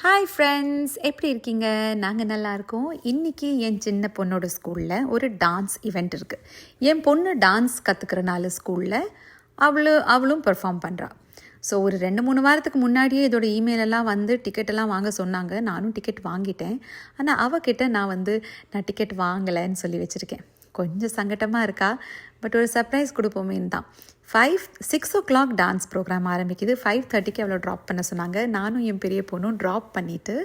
Hi friends, எப்படி இருக்கீங்க? நாங்கள் நல்லா இருக்கோம். இன்றைக்கி என் சின்ன பொண்ணோட ஸ்கூலில் ஒரு டான்ஸ் ஈவெண்ட் இருக்குது. என் பொண்ணு டான்ஸ் கற்றுக்கிறனால ஸ்கூலில் அவளும் பெர்ஃபார்ம் பண்ணுறா. ஸோ ஒரு 2-3 வாரத்துக்கு முன்னாடியே இதோட இமெயிலெல்லாம் வந்து டிக்கெட்டெல்லாம் வாங்க சொன்னாங்க. நானும் டிக்கெட் வாங்கிட்டேன். ஆனால் அவகிட்ட நான் டிக்கெட் வாங்கலைன்னு சொல்லி வச்சுருக்கேன். கொஞ்சம் சங்கட்டமாக இருக்கா. பட் ஒரு சர்ப்ரைஸ் கொடுப்போமேன்னு தான். 6 o'clock டான்ஸ் ப்ரோக்ராம் ஆரம்பிக்குது. 5:30க்கு அவளை ட்ராப் பண்ண சொன்னாங்க. நானும் என் பெரிய பொண்ணும் ட்ராப் பண்ணிவிட்டு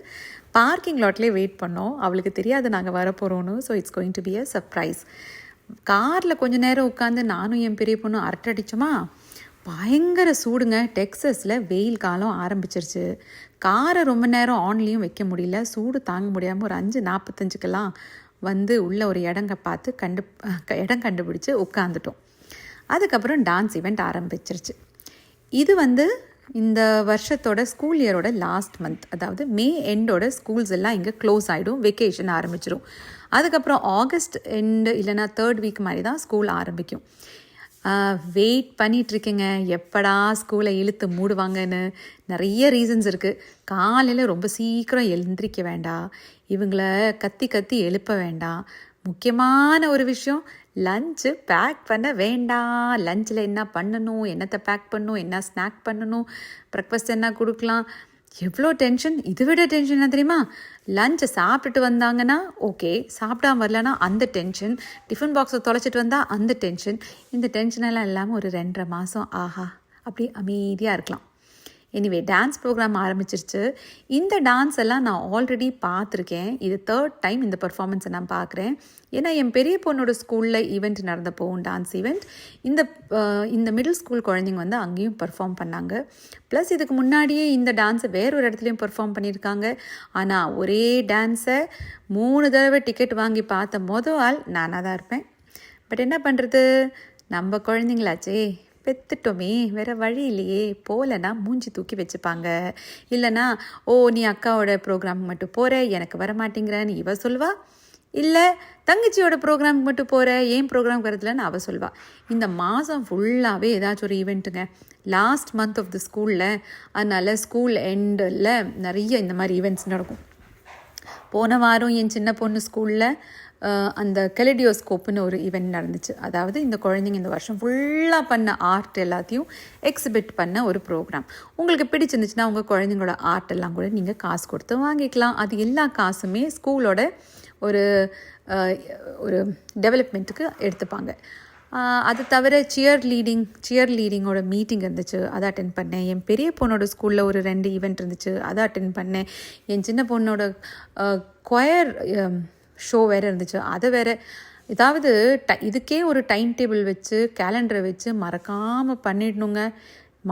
பார்க்கிங் லாட்லேயே வெயிட் பண்ணோம். அவளுக்கு தெரியாது நாங்கள் வரப்போகிறோன்னு. So it's going to be a surprise. காரில் கொஞ்சம் நேரம் உட்காந்து நானும் என் பெரிய பொண்ணும் அரட்டை அடித்தோமா. பயங்கர சூடுங்க. டெக்ஸஸில் வெயில் காலம் ஆரம்பிச்சிருச்சு. காரை ரொம்ப நேரம் ஆன்லேயும் வைக்க முடியல. சூடு தாங்க முடியாமல் ஒரு 5:45க்கெல்லாம் உள்ள ஒரு இடம் கண்டுபிடிச்சி உட்காந்துட்டோம். அதுக்கப்புறம் டான்ஸ் ஈவெண்ட் ஆரம்பிச்சிருச்சு. இது இந்த வருஷத்தோட ஸ்கூல் இயரோட லாஸ்ட் மந்த், அதாவது மே எண்டோட ஸ்கூல்ஸ் எல்லாம் இங்கே க்ளோஸ் ஆகிடும், வெக்கேஷன் ஆரம்பிச்சிடும். அதுக்கப்புறம் ஆகஸ்ட் எண்டு இல்லைனா 3rd வீக் மாதிரி தான் ஸ்கூல் ஆரம்பிக்கும். வெயிட் பண்ணிகிட்ருக்கேங்க, எப்படா ஸ்கூலை இழுத்து மூடுவாங்கன்னு. நிறைய ரீசன்ஸ் இருக்குது. காலையில் ரொம்ப சீக்கிரம் எழுந்திரிக்க வேண்டாம், இவங்களை கத்தி எழுப்ப வேண்டாம். முக்கியமான ஒரு விஷயம், லஞ்சு பேக் பண்ண வேண்டாம். லஞ்சில் என்ன பண்ணணும், என்னத்தை பேக் பண்ணணும், என்ன ஸ்நாக் பண்ணணும், ப்ரெக்ஃபாஸ்ட் என்ன கொடுக்கலாம், எவ்வளோ டென்ஷன். இதை விட டென்ஷன் என்ன தெரியுமா? லஞ்சை சாப்பிட்டுட்டு வந்தாங்கன்னா ஓகே, சாப்பிடாம வரலன்னா அந்த டென்ஷன், டிஃபன் பாக்ஸை தொலைச்சிட்டு வந்தால் அந்த டென்ஷன். இந்த டென்ஷனெல்லாம் இல்லாமல் ஒரு 2.5 மாதம் அப்படி அமைதியாக இருக்கலாம். எனிவே, டான்ஸ் ப்ரோக்ராம் ஆரம்பிச்சிருச்சு. இந்த டான்ஸ் எல்லாம் நான் ஆல்ரெடி பார்த்துருக்கேன். இது 3rd டைம் இந்த பர்ஃபார்மன்ஸை நான் பார்க்குறேன். ஏன்னா என் பெரிய பொண்ணோட ஸ்கூலில் ஈவெண்ட் நடந்தப்போ டான்ஸ் ஈவெண்ட், இந்த மிடில் ஸ்கூல் குழந்தைங்க அங்கேயும் பர்ஃபார்ம் பண்ணாங்க. ப்ளஸ் இதுக்கு முன்னாடியே இந்த டான்ஸை வேறொரு இடத்துலையும் பர்ஃபார்ம் பண்ணியிருக்காங்க. ஆனால் ஒரே டான்ஸை 3 தடவை டிக்கெட் வாங்கி பார்த்த மொதல் ஆள் நானாக தான் இருப்பேன். பட் என்ன பண்ணுறது, நம்ம குழந்தைங்களாச்சே, பெத்துட்டோமே, வேறு வழி இல்லையே. போகலன்னா மூஞ்சி தூக்கி வச்சுப்பாங்க. இல்லைனா நீ அக்காவோட ப்ரோக்ராமுக்கு மட்டும் போகிற, எனக்கு வர மாட்டேங்கிறன்னு இவ சொல்வா. இல்லை தங்கச்சியோட ப்ரோக்ராமுக்கு மட்டும் போகிற, ஏன் ப்ரோக்ராம் வரதுலன்னு அவள் சொல்வா. இந்த மாதம் ஃபுல்லாகவே ஏதாச்சும் ஒரு ஈவெண்ட்டுங்க. லாஸ்ட் மந்த் ஆஃப் த ஸ்கூலில், அதனால் ஸ்கூல் எண்டில் நிறைய இந்த மாதிரி ஈவெண்ட்ஸ் நடக்கும். போன வாரம் என் சின்ன பொண்ணு ஸ்கூலில் அந்த கெலிடியோஸ்கோப்புன்னு ஒரு ஈவெண்ட் நடந்துச்சு. அதாவது இந்த குழந்தைங்க இந்த வருஷம் ஃபுல்லாக பண்ண ஆர்ட் எல்லாத்தையும் எக்ஸிபிட் பண்ண ஒரு ப்ரோக்ராம். உங்களுக்கு பிடிச்சிருந்துச்சுன்னா உங்கள் குழந்தைங்களோட ஆர்ட் எல்லாம் கூட நீங்கள் காசு கொடுத்து வாங்கிக்கலாம். அது எல்லா காசுமே ஸ்கூலோட ஒரு டெவலப்மெண்ட்டுக்கு எடுத்துப்பாங்க. அது தவிர சியர் லீடிங்கோட மீட்டிங் இருந்துச்சு, அதை அட்டென்ட் பண்ணேன். என் பெரிய பொண்ணோட ஸ்கூலில் ஒரு 2 ஈவெண்ட் இருந்துச்சு, அதை அட்டென்ட் பண்ணேன். என் சின்ன பொண்ணோட கொயர் ஷோ வேறு இருந்துச்சு, அதை வேறு. ஏதாவது இதுக்கே ஒரு டைம் டேபிள் வச்சு கேலண்டரை வச்சு மறக்காமல் பண்ணிடணுங்க.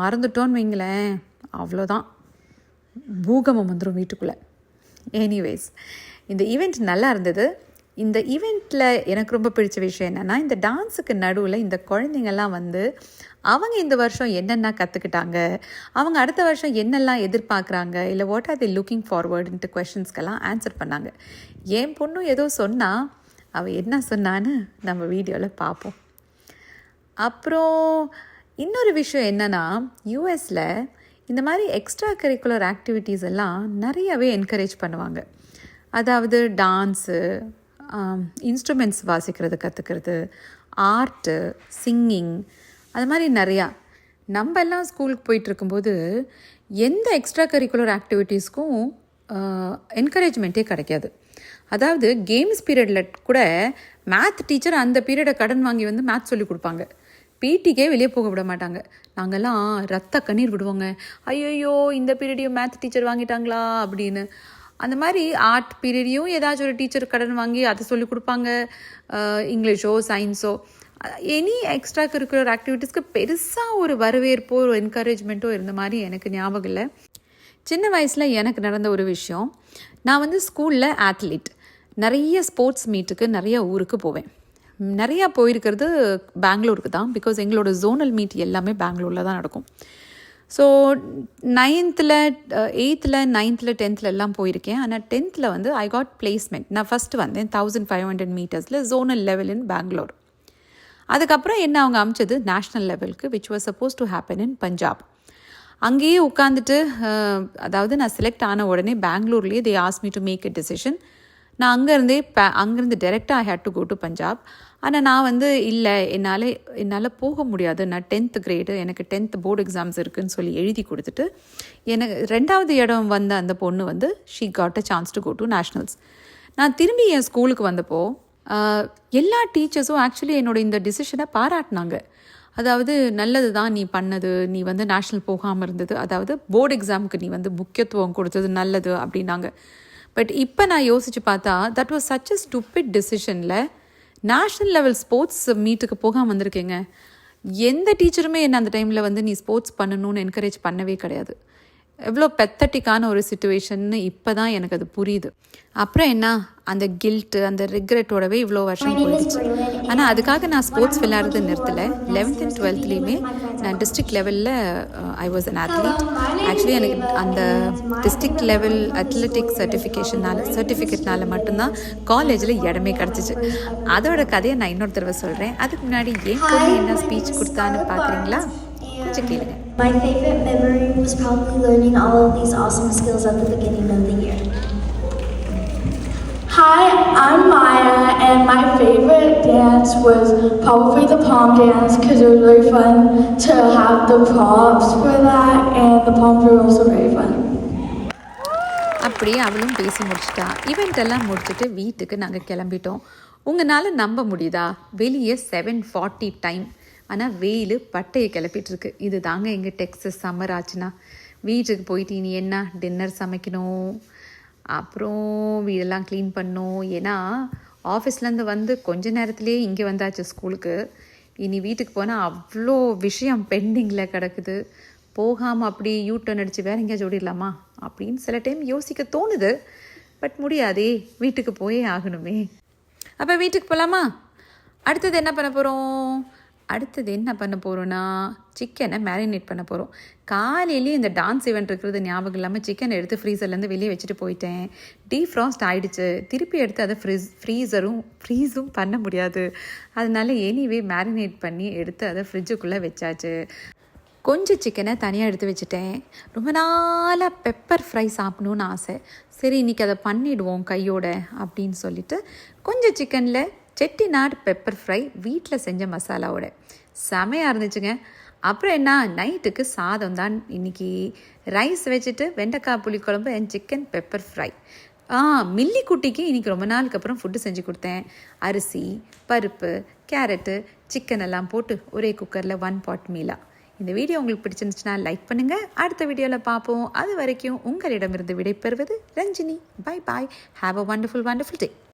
மறந்துட்டோன்னு வைங்களேன், அவ்வளோதான், பூகம்பம் வந்துடும் வீட்டுக்குள்ளே. எனிவேஸ், இந்த ஈவெண்ட் நல்லா இருந்தது. இந்த ஈவெண்ட்டில் எனக்கு ரொம்ப பிடிச்ச விஷயம் என்னென்னா, இந்த டான்ஸுக்கு நடுவில் இந்த குழந்தைங்கள்லாம் அவங்க இந்த வருஷம் என்னென்ன கற்றுக்கிட்டாங்க, அவங்க அடுத்த வருஷம் என்னெல்லாம் எதிர்பார்க்குறாங்க, இல்லை வாட் ஆர் தி லுக்கிங் ஃபார்வர்டுன்ட்டு கொஷின்ஸ்க்கெல்லாம் ஆன்சர் பண்ணாங்க. என் பொண்ணும் ஏதோ அவள் என்ன சொன்னான்னு நம்ம வீடியோவில் பார்ப்போம். அப்புறம் இன்னொரு விஷயம் என்னென்னா, யூஎஸில் இந்த மாதிரி எக்ஸ்ட்ரா கரிக்குலர் ஆக்டிவிட்டீஸ் எல்லாம் நிறையவே என்கரேஜ் பண்ணுவாங்க. அதாவது டான்ஸு, இன்ஸ்ட்ருமெண்ட்ஸ் வாசிக்கிறது கற்றுக்கிறது, ஆர்ட்டு, சிங்கிங், அது மாதிரி நிறையா. நம்ம எல்லாம் ஸ்கூலுக்கு போயிட்டுருக்கும்போது எந்த எக்ஸ்ட்ரா கரிக்குலர் ஆக்டிவிட்டீஸ்க்கும் என்கரேஜ்மெண்ட்டே கிடைக்காது. அதாவது கேம்ஸ் பீரியடில் கூட மேத் டீச்சர் அந்த பீரியடை கடன் வாங்கி மேத்ஸ் சொல்லி கொடுப்பாங்க. பிடிக்கே வெளியே போக விட மாட்டாங்க. நாங்கள்லாம் ரத்த கண்ணீர் விடுவோங்க, ஐயோ இந்த பீரியடையும் மேத் டீச்சர் வாங்கிட்டாங்களா அப்படின்னு. அந்த மாதிரி ஆர்ட் பீரியடையும் ஏதாச்சும் ஒரு டீச்சர் கடன் வாங்கி அதை சொல்லி கொடுப்பாங்க. இங்கிலீஷோ சயின்ஸோ எனி எக்ஸ்ட்ரா கரிக்குலர் ஆக்டிவிட்டீஸ்க்கு பெருசாக ஒரு வரவேற்போ ஒரு என்கரேஜ்மெண்ட்டோ இருந்த மாதிரி எனக்கு ஞாபகம் இல்லை. சின்ன வயசில் எனக்கு நடந்த ஒரு விஷயம், நான் ஸ்கூலில் ஆத்லீட். நிறைய ஸ்போர்ட்ஸ் மீட்டுக்கு நிறைய ஊருக்கு போவேன். நிறையா போயிருக்கிறது பெங்களூருக்கு தான். பிகாஸ் எங்களோட ஜோனல் மீட் எல்லாமே பெங்களூரில் தான் நடக்கும். So 9th, 8th, 9th, 10th எல்லாம் போயிருக்கேன். ஆனால் 10th ஐ காட் பிளேஸ்மெண்ட். நான் ஃபஸ்ட்டு 1500 மீட்டர்ஸில் ஜோனல் லெவல் இன் பெங்களூர். அதுக்கப்புறம் என்ன அவங்க அமிச்சது நேஷ்னல் லெவலுக்கு, which was suppose to happen in Punjab. அங்கேயே உட்காந்துட்டு அதாவது நான் செலக்ட் ஆன உடனே பெங்களூர்லேயே they ask me to make a decision. நான் அங்கேருந்து டைரெக்டாக I had to go to Punjab. ஆனால் நான் வந்து இல்லை என்னால் போக முடியாது, நான் 10th கிரேடு, எனக்கு 10th போர்டு எக்ஸாம்ஸ் இருக்குதுன்னு சொல்லி எழுதி கொடுத்துட்டு எனக்கு 2வது இடம் வந்த அந்த பொண்ணு வந்து she got a chance to go to nationals. நான் திரும்பி என் ஸ்கூலுக்கு வந்தப்போ எல்லா டீச்சர்ஸும் ஆக்சுவலி என்னோட இந்த டிசிஷனை பாராட்டினாங்க. அதாவது நல்லது தான் நீ பண்ணது, நீ வந்து நேஷ்னல் போகாமல் இருந்தது, அதாவது போர்டு எக்ஸாமுக்கு நீ வந்து முக்கியத்துவம் கொடுத்தது நல்லது அப்படின்னாங்க. பட் இப்போ நான் யோசித்து பார்த்தா that was such a stupid டிசிஷனில் நேஷ்னல் லெவல் ஸ்போர்ட்ஸ் மீட்டுக்கு போகாமல் வந்திருக்கேங்க. எந்த டீச்சருமே என்ன அந்த டைமில் வந்து நீ ஸ்போர்ட்ஸ் பண்ணணும்னு என்கரேஜ் பண்ணவே கிடையாது. எவ்வளோ பெத்தட்டிக்கான ஒரு சிச்சுவேஷன்னு இப்போ தான் எனக்கு அது புரியுது. அப்புறம் என்ன, அந்த கில்ட்டு அந்த ரிக்ரெட்டோடவே இவ்வளோ வருஷம் போயிடுச்சு. ஆனால் அதுக்காக நான் ஸ்போர்ட்ஸ் விளையாடுறது நிறுத்தலை. 11th and 12thலேயுமே நான் டிஸ்ட்ரிக்ட் லெவலில் I was an athlete. Actually எனக்கு அந்த டிஸ்ட்ரிக்ட் லெவல் அத்லெட்டிக் சர்டிஃபிகேட்னால மட்டும்தான் காலேஜில் இடமே கிடச்சிச்சு. அதோட கதையை நான் இன்னொரு தடவை சொல்கிறேன். அதுக்கு முன்னாடி ஏன் பொண்ணு என்ன ஸ்பீச் கொடுத்தான்னு பார்க்குறீங்களா? கொஞ்சம் கேளுங்க. My favorite memory was probably learning all of these awesome skills at the beginning of the year. Hi, I'm Maya, and my favorite dance was probably the pom dance because it was very fun to have the props for that, and the poms were also very fun. அப்படியே அவளும் பேசி முடிச்சிட்டா. Event எல்லாம் முடிச்சுட்டு வீட்டுக்கு நாங்கள் கிளம்பிட்டோம். உங்களால் நம்ப முடியுதா, வெளியே 7:40 டைம், ஆனால் வெயில் பட்டையை கிளப்பிட்டுருக்கு. இது தாங்க எங்கள் டெக்ஸஸ் சம்மர் ஆச்சுன்னா. வீட்டுக்கு போயிட்டு இனி என்ன டின்னர் சமைக்கணும், அப்புறம் வீடெல்லாம் க்ளீன் பண்ணணும். ஏன்னா ஆஃபீஸ்லேருந்து வந்து கொஞ்ச நேரத்துலேயே இங்கே வந்தாச்சு ஸ்கூலுக்கு. இனி வீட்டுக்கு போனால் அவ்வளோ விஷயம் பெண்டிங்கில் கிடக்குது. போகாமல் அப்படி யூட்டர்ன் அடித்து வேறு எங்கேயாச்சும் ஓடிடலாமா அப்படின்னு சில டைம் யோசிக்க தோணுது. பட் முடியாதே, வீட்டுக்கு போயே ஆகணுமே. அப்போ வீட்டுக்கு போகலாமா? அடுத்தது என்ன பண்ண போகிறோன்னா சிக்கனை மேரினேட் பண்ண போகிறோம். காலையிலேயே இந்த டான்ஸ் ஈவெண்ட் இருக்கிறது ஞாபகம் இல்லாமல் சிக்கனை எடுத்து ஃப்ரீசர்லேருந்து வெளியே வச்சுட்டு போயிட்டேன். டீஃப்ராஸ்ட் ஆகிடுச்சு. திருப்பி எடுத்து அதை ஃப்ரீஸும் பண்ண முடியாது. அதனால எனிவே மேரினேட் பண்ணி எடுத்து அதை ஃப்ரிட்ஜுக்குள்ளே வச்சாச்சு. கொஞ்சம் சிக்கனை தனியாக எடுத்து வச்சுட்டேன். ரொம்ப நாளாக பெப்பர் ஃப்ரை சாப்பிடணுன்னு ஆசை. சரி இன்றைக்கி அதை பண்ணிவிடுவோம் கையோட அப்படின்னு சொல்லிட்டு கொஞ்சம் சிக்கனில் செட்டிநாடு பெப்பர் ஃப்ரை வீட்டில் செஞ்ச மசாலாவோட செமையாக இருந்துச்சுங்க. அப்புறம் என்ன, நைட்டுக்கு சாதம் தான் இன்றைக்கி. ரைஸ் வச்சுட்டு வெண்டைக்காய் புளிக்குழம்பு and chicken pepper fry. Milli குட்டிக்கு இன்றைக்கி ரொம்ப நாளுக்கு அப்புறம் ஃபுட்டு செஞ்சு கொடுத்தேன். அரிசி, பருப்பு, கேரட்டு, சிக்கன் எல்லாம் போட்டு ஒரே குக்கரில் 1 pot மீலா. இந்த வீடியோ உங்களுக்கு பிடிச்சிருந்துச்சுன்னா லைக் பண்ணுங்கள். அடுத்த வீடியோவில் பார்ப்போம். அது வரைக்கும் உங்களிடமிருந்து விடைபெறுவது Ranjini. Bye bye. Have a wonderful day.